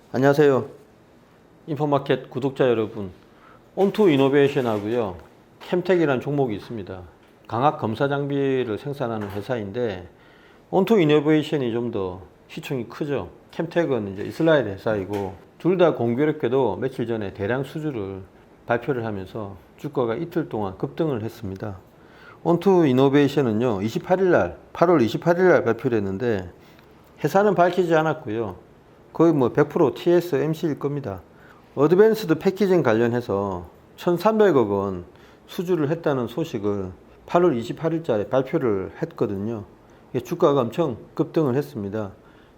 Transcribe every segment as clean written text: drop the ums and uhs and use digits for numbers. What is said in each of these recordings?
안녕하세요. 인포마켓 구독자 여러분. 온투 이노베이션 하고요. 캠텍이라는 종목이 있습니다. 광학 검사 장비를 생산하는 회사인데, 온투 이노베이션이 좀 더 시총이 크죠. 캠텍은 이제 이스라엘 회사이고, 둘 다 공교롭게도 며칠 전에 대량 수주를 발표를 하면서 주가가 이틀 동안 급등을 했습니다. 온투 이노베이션은요, 8월 28일 날 발표를 했는데, 회사는 밝히지 않았고요. 거의 뭐 100% TSMC일 겁니다. 어드밴스드 패키징 관련해서 1,300억 원 수주를 했다는 소식을 8월 28일자에 발표를 했거든요. 주가가 엄청 급등을 했습니다.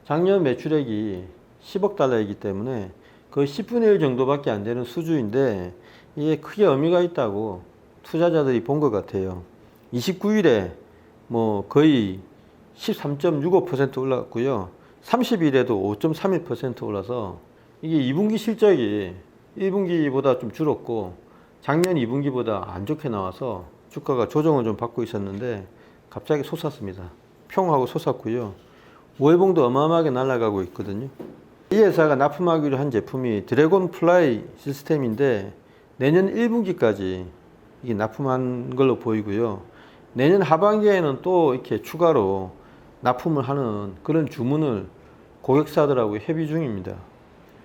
작년 매출액이 10억 달러이기 때문에 거의 10분의 1 정도밖에 안 되는 수주인데, 이게 크게 의미가 있다고 투자자들이 본 것 같아요. 29일에 뭐 거의 13.65% 올랐고요. 30일에도 5.31% 올라서 이게 2분기 실적이 1분기보다 좀 줄었고 작년 2분기보다 안 좋게 나와서 주가가 조정을 좀 받고 있었는데 갑자기 솟았습니다. 평하고 솟았고요. 월봉도 어마어마하게 날아가고 있거든요. 이 회사가 납품하기로 한 제품이 드래곤 플라이 시스템인데 내년 1분기까지 이게 납품한 걸로 보이고요. 내년 하반기에는 또 이렇게 추가로 납품을 하는 그런 주문을 고객사들하고 협의 중입니다.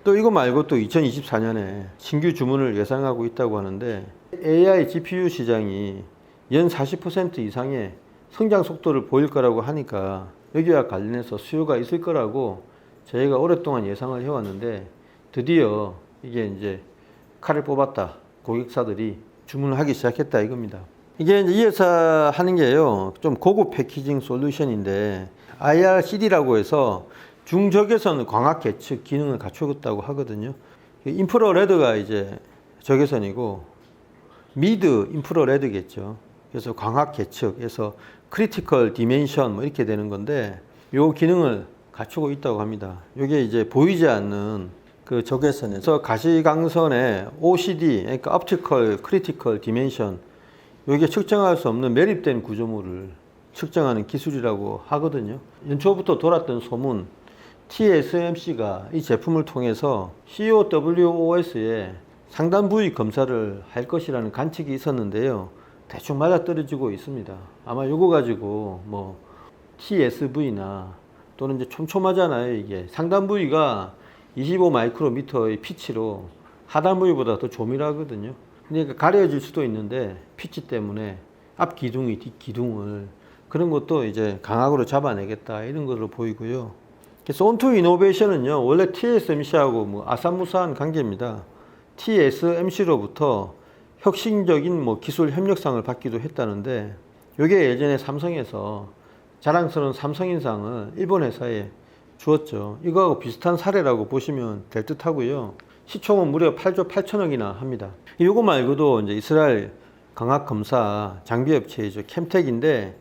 또 이거 말고 또 2024년에 신규 주문을 예상하고 있다고 하는데, AI GPU 시장이 연 40% 이상의 성장 속도를 보일 거라고 하니까 여기와 관련해서 수요가 있을 거라고 저희가 오랫동안 예상을 해왔는데, 드디어 이게 이제 칼을 뽑았다. 고객사들이 주문을 하기 시작했다 이겁니다. 이게 이제 이 회사 하는 게요, 좀 고급 패키징 솔루션인데, IRCD라고 해서 중적외선 광학 계측 기능을 갖추었다고 하거든요. 인프라레드가 이제 적외선이고, 미드 인프라레드겠죠. 그래서 광학 계측에서 크리티컬 디멘션 뭐 이렇게 되는 건데, 요 기능을 갖추고 있다고 합니다. 요게 이제 보이지 않는 그 적외선에서 가시광선의 OCD, 그러니까 Optical Critical Dimension, 여기에 측정할 수 없는 매립된 구조물을 측정하는 기술이라고 하거든요. 연초부터 돌았던 소문, TSMC가 이 제품을 통해서 COWOS에 상단 부위 검사를 할 것이라는 관측이 있었는데요. 대충 맞아떨어지고 있습니다. 아마 이거 가지고 뭐 TSV나 또는 이제 촘촘하잖아요. 이게 상단 부위가 25 마이크로미터의 피치로 하단 부위보다 더 조밀하거든요. 그러니까 가려질 수도 있는데 피치 때문에 앞 기둥이 뒷 기둥을, 그런 것도 이제 강압으로 잡아내겠다 이런 것으로 보이고요. 그래서 온투 이노베이션은요, 원래 TSMC하고 뭐 아사무사한 관계입니다. TSMC로부터 혁신적인 뭐 기술 협력상을 받기도 했다는데, 이게 예전에 삼성에서 자랑스러운 삼성인상을 일본 회사에 주었죠. 이거하고 비슷한 사례라고 보시면 될 듯 하고요. 시총은 무려 8조 8천억이나 합니다. 이거 말고도 이제 이스라엘 광학 검사 장비 업체이죠. 캠텍인데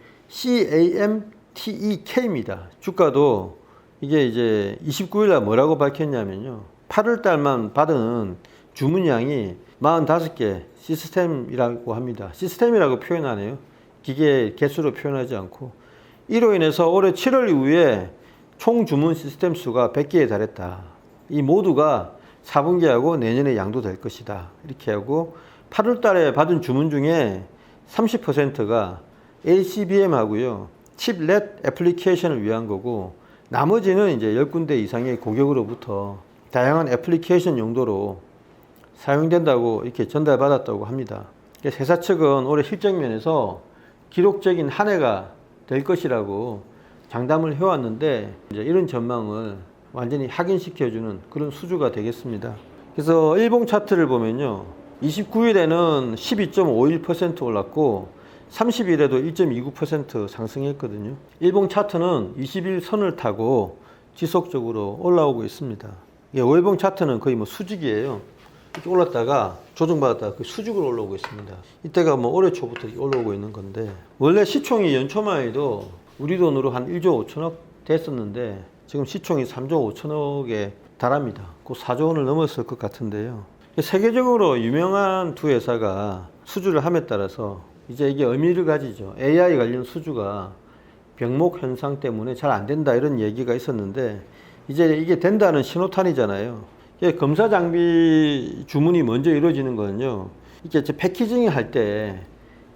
CAMTEK입니다. 주가도 이게 이제 29일날 뭐라고 밝혔냐면요, 8월 달만 받은 주문량이 45개 시스템이라고 합니다. 시스템이라고 표현하네요. 기계 개수로 표현하지 않고. 이로 인해서 올해 7월 이후에 총 주문 시스템 수가 100개에 달했다. 이 모두가 4분기하고 내년에 양도될 것이다. 이렇게 하고, 8월 달에 받은 주문 중에 30%가 LCBM 하고요, 칩렛 애플리케이션을 위한 거고, 나머지는 이제 10군데 이상의 고객으로부터 다양한 애플리케이션 용도로 사용된다고 이렇게 전달받았다고 합니다. 그래서 회사 측은 올해 실적면에서 기록적인 한 해가 될 것이라고 장담을 해왔는데, 이제 이런 전망을 완전히 확인시켜주는 그런 수주가 되겠습니다. 그래서 일봉 차트를 보면요, 29일에는 12.51% 올랐고 30일에도 1.29% 상승했거든요. 일봉 차트는 21선을 타고 지속적으로 올라오고 있습니다. 월봉 차트는 거의 뭐 수직이에요. 이렇게 올랐다가 조정받았다가 수직으로 올라오고 있습니다. 이때가 뭐 올해 초부터 올라오고 있는 건데, 원래 시총이 연초만 해도 우리 돈으로 한 1조 5천억 됐었는데 지금 시총이 3조 5천억에 달합니다. 그 4조 원을 넘었을 것 같은데요. 세계적으로 유명한 두 회사가 수주를 함에 따라서 이제 이게 의미를 가지죠. AI 관련 수주가 병목 현상 때문에 잘 안 된다 이런 얘기가 있었는데, 이제 이게 된다는 신호탄이잖아요. 검사 장비 주문이 먼저 이루어지는 거는요. 이게 패키징 할 때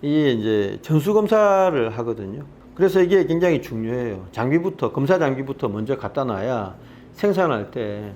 이게 이제 전수 검사를 하거든요. 그래서 이게 굉장히 중요해요. 장비부터, 검사 장비부터 먼저 갖다 놔야 생산할 때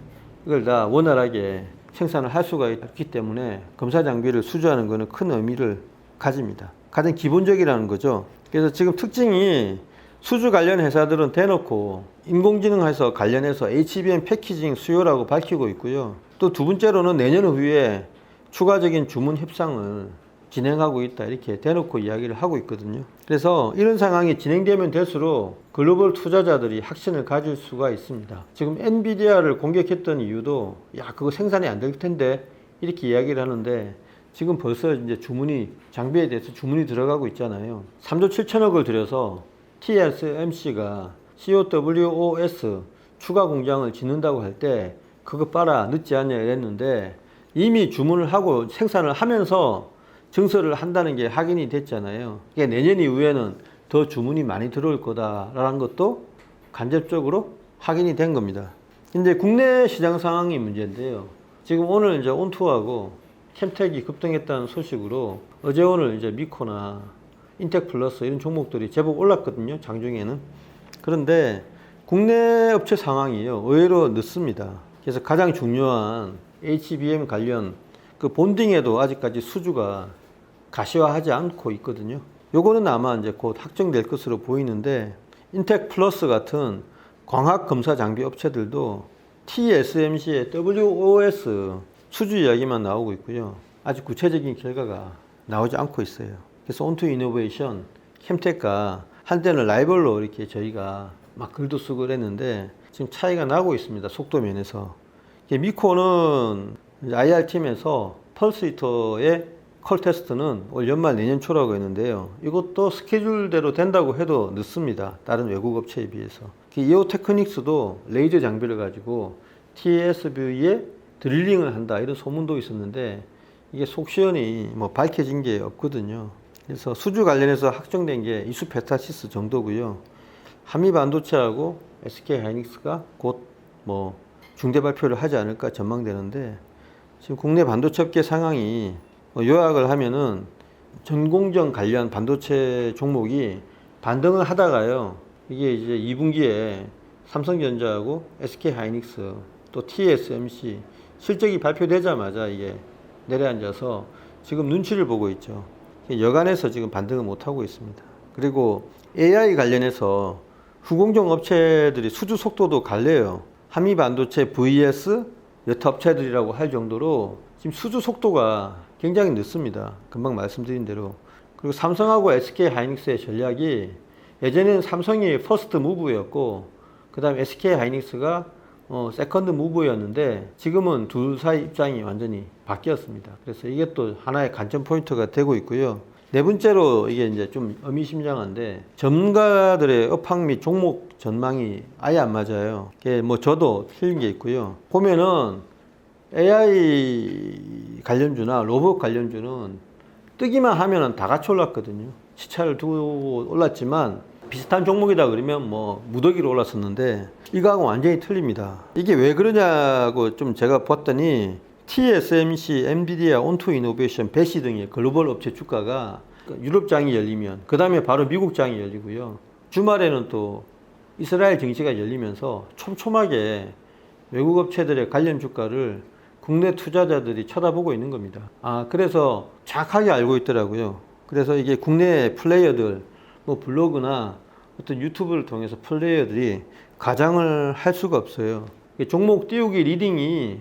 이걸 다 원활하게 생산을 할 수가 있기 때문에 검사 장비를 수주하는 것은 큰 의미를 가집니다. 가장 기본적이라는 거죠. 그래서 지금 특징이 수주 관련 회사들은 대놓고 인공지능해서 관련해서 HBM 패키징 수요라고 밝히고 있고요. 또 두 번째로는 내년 후에 추가적인 주문 협상을 진행하고 있다 이렇게 대놓고 이야기를 하고 있거든요. 그래서 이런 상황이 진행되면 될수록 글로벌 투자자들이 확신을 가질 수가 있습니다. 지금 엔비디아를 공격했던 이유도 야 그거 생산이 안 될 텐데 이렇게 이야기를 하는데 지금 벌써 이제 주문이 장비에 대해서 주문이 들어가고 있잖아요. 3조 7천억을 들여서 TSMC가 CoWoS 추가 공장을 짓는다고 할 때 그거 봐라 늦지 않냐 이랬는데 이미 주문을 하고 생산을 하면서 증설을 한다는 게 확인이 됐잖아요. 그러니까 내년 이후에는 더 주문이 많이 들어올 거다라는 것도 간접적으로 확인이 된 겁니다. 이제 국내 시장 상황이 문제인데요. 지금 오늘 이제 온투하고 캠텍이 급등했다는 소식으로 어제 오늘 이제 미코나 인텍플러스 이런 종목들이 제법 올랐거든요. 장중에는. 그런데 국내 업체 상황이요. 의외로 늦습니다. 그래서 가장 중요한 HBM 관련 그 본딩에도 아직까지 수주가 가시화하지 않고 있거든요. 요거는 아마 이제 곧 확정될 것으로 보이는데 인텍플러스 같은 광학 검사 장비 업체들도 TSMC의 WoS 수주 이야기만 나오고 있고요. 아직 구체적인 결과가 나오지 않고 있어요. 그래서 온투 이노베이션, 캠텍과 한때는 라이벌로 이렇게 저희가 막 글도 쓰고 그랬는데 지금 차이가 나고 있습니다. 속도 면에서. 미코는 IR팀에서 펄스 히터의 컬 테스트는 올 연말 내년 초라고 했는데요. 이것도 스케줄대로 된다고 해도 늦습니다. 다른 외국 업체에 비해서. 이오 테크닉스도 레이저 장비를 가지고 TSV에 드릴링을 한다 이런 소문도 있었는데 이게 속시원히 뭐 밝혀진 게 없거든요. 그래서 수주 관련해서 확정된 게 이수페타시스 정도고요. 한미 반도체하고 SK 하이닉스가 곧 뭐 중대 발표를 하지 않을까 전망되는데 지금 국내 반도체 업계 상황이 요약을 하면은 전공정 관련 반도체 종목이 반등을 하다가요. 이게 이제 2분기에 삼성전자하고 SK 하이닉스 또 TSMC 실적이 발표되자마자 이게 내려앉아서 지금 눈치를 보고 있죠. 여간해서 지금 반등을 못 하고 있습니다. 그리고 AI 관련해서 후공정 업체들이 수주 속도도 갈려요. 한미 반도체 vs 여타 업체들이라고 할 정도로 지금 수주 속도가 굉장히 늦습니다. 금방 말씀드린 대로. 그리고 삼성하고 SK 하이닉스의 전략이 예전에는 삼성이 퍼스트 무브였고 그 다음에 SK 하이닉스가 세컨드 무브였는데 지금은 둘 사이 입장이 완전히 바뀌었습니다. 그래서 이게 또 하나의 관전 포인트가 되고 있고요. 네 번째로 이게 이제 좀 의미심장한데 전문가들의 업황 및 종목 전망이 아예 안 맞아요. 이게 뭐 저도 틀린 게 있고요. 보면은 AI 관련주나 로봇 관련주는 뜨기만 하면은 다 같이 올랐거든요. 시차를 두고 올랐지만 비슷한 종목이다 그러면 뭐 무더기로 올랐었는데 이거하고 완전히 틀립니다. 이게 왜 그러냐고 좀 제가 봤더니 TSMC, 엔비디아, 온투 이노베이션, 배시 등의 글로벌 업체 주가가 유럽장이 열리면 그 다음에 바로 미국장이 열리고요. 주말에는 또 이스라엘 증시가 열리면서 촘촘하게 외국 업체들의 관련 주가를 국내 투자자들이 쳐다보고 있는 겁니다. 그래서 정확하게 알고 있더라고요. 그래서 이게 국내 플레이어들, 뭐 블로그나 어떤 유튜브를 통해서 플레이어들이 가장을 할 수가 없어요. 종목 띄우기 리딩이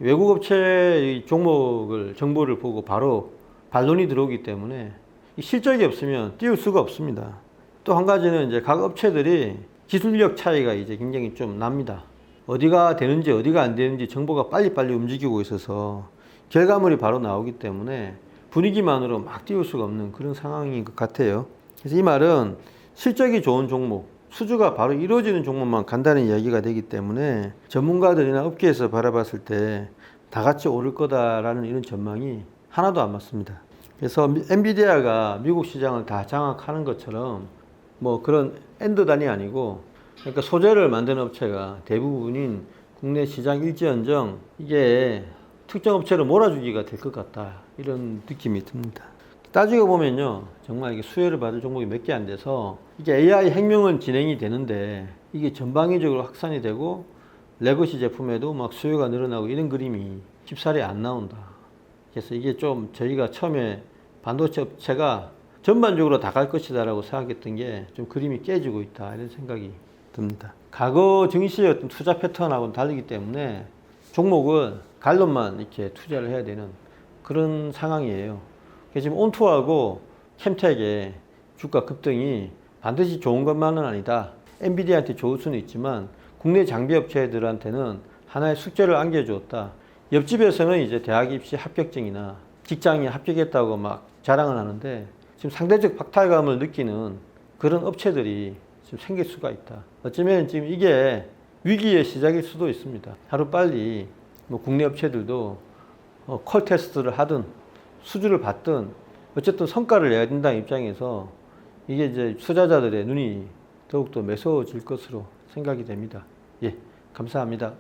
외국 업체의 종목을, 정보를 보고 바로 반론이 들어오기 때문에 실적이 없으면 띄울 수가 없습니다. 또 한 가지는 이제 각 업체들이 기술력 차이가 이제 굉장히 좀 납니다. 어디가 되는지 어디가 안 되는지 정보가 빨리빨리 움직이고 있어서 결과물이 바로 나오기 때문에 분위기만으로 막 띄울 수가 없는 그런 상황인 것 같아요. 그래서 이 말은 실적이 좋은 종목, 수주가 바로 이루어지는 종목만 간다는 이야기가 되기 때문에 전문가들이나 업계에서 바라봤을 때 다 같이 오를 거다라는 이런 전망이 하나도 안 맞습니다. 그래서 엔비디아가 미국 시장을 다 장악하는 것처럼 뭐 그런 엔드 단이 아니고 그러니까 소재를 만드는 업체가 대부분인 국내 시장 일지언정 이게 특정 업체를 몰아주기가 될 것 같다, 이런 느낌이 듭니다. 따지고 보면요, 정말 이게 수혜를 받을 종목이 몇 개 안 돼서 이게 AI 혁명은 진행이 되는데 이게 전방위적으로 확산이 되고 레거시 제품에도 막 수요가 늘어나고 이런 그림이 쉽사리 안 나온다. 그래서 이게 좀 저희가 처음에 반도체 업체가 전반적으로 다 갈 것이다 라고 생각했던 게 좀 그림이 깨지고 있다, 이런 생각이 듭니다. 과거 증시의 어떤 투자 패턴하고는 다르기 때문에 종목을 갈론만 이렇게 투자를 해야 되는 그런 상황이에요. 그래서 지금 온토하고 캠텍의 주가 급등이 반드시 좋은 것만은 아니다. 엔비디아한테 좋을 수는 있지만 국내 장비 업체들한테는 하나의 숙제를 안겨주었다. 옆집에서는 이제 대학 입시 합격증이나 직장에 합격했다고 막 자랑을 하는데 지금 상대적 박탈감을 느끼는 그런 업체들이 지금 생길 수가 있다. 어쩌면 지금 이게 위기의 시작일 수도 있습니다. 하루빨리 뭐 국내 업체들도 콜 테스트를 하든 수주를 받든 어쨌든 성과를 내야 된다는 입장에서 이게 이제 투자자들의 눈이 더욱더 매서워질 것으로 생각이 됩니다. 예, 감사합니다.